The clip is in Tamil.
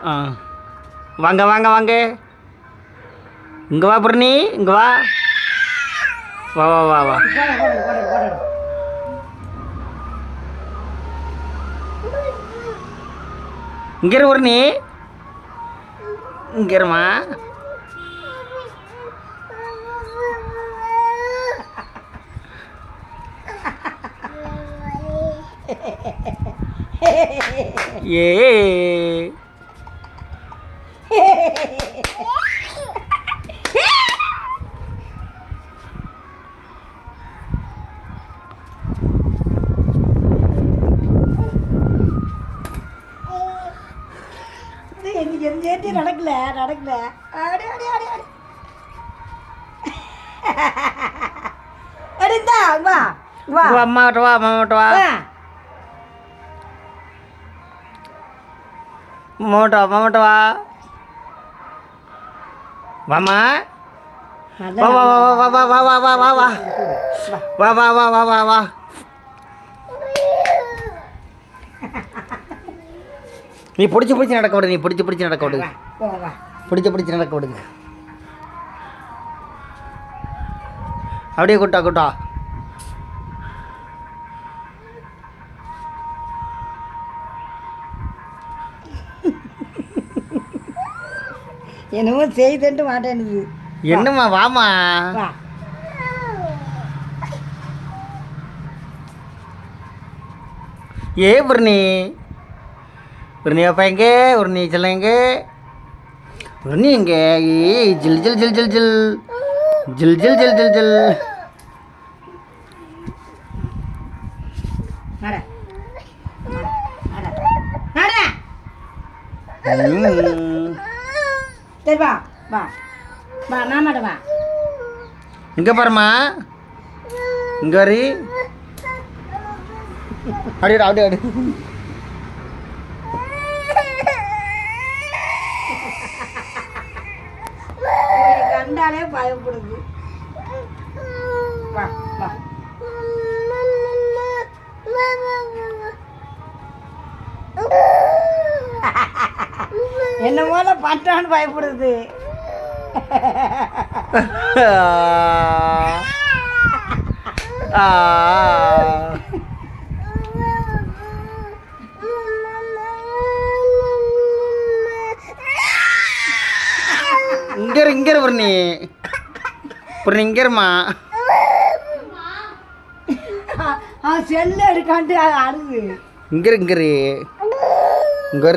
ஆ வாங்க வாங்க வாங்க. இங்கே வா பூர்ணி, இங்கே வா. வா வா வா வா. இங்கே இரு பூர்ணி, இங்கே இருமா. ஏ நடக்கல நடக்கல. ஆடி ஆடி ஆடி ஆடி அடிந்தா வா வா. அம்மாட்ட வா, அம்மாட்ட வா. அம்மாட்ட அம்மாட்ட வா. வாமா. வா வா வா வா வா வா வா வா வா வா வா வா வா வா வா. நீ பிடிச்சி பிடிச்சி நடக்க விடு, நீ பிடிச்சி பிடிச்சி நடக்க விடு, பிடிச்சி பிடிச்சி நடக்க விடுங்க. அப்படியே கூட்டா கூட்டா. என்னமோ செய்துட்டு மாட்டேனுது. என்னம்மா வாமா. ஏ பூர்ணி, பூர்ணி அப்பா எங்கே? பூர்ணி செல்லம் எங்கே? பூர்ணி எங்கே? ஏ ஜில் ஜில் ஜில் ஜில் ஜில் ஜில் ஜில் ஜில் ஜில் ஜில். சரி வா வா வா மாமாட்ட வா. இங்கே பாருமா, இங்கே வரி. அப்படியே அப்படியே அப்படி. கண்டாலே பயப்படுது. வா வா. என்ன போல பட்டான்னு பயப்படுது. இங்கே இங்கே பூர்ணி, பூர்ணி இங்கே இருமா. செல்லு எடுக்காண்டு அழுது. இங்கே இங்கே இங்கே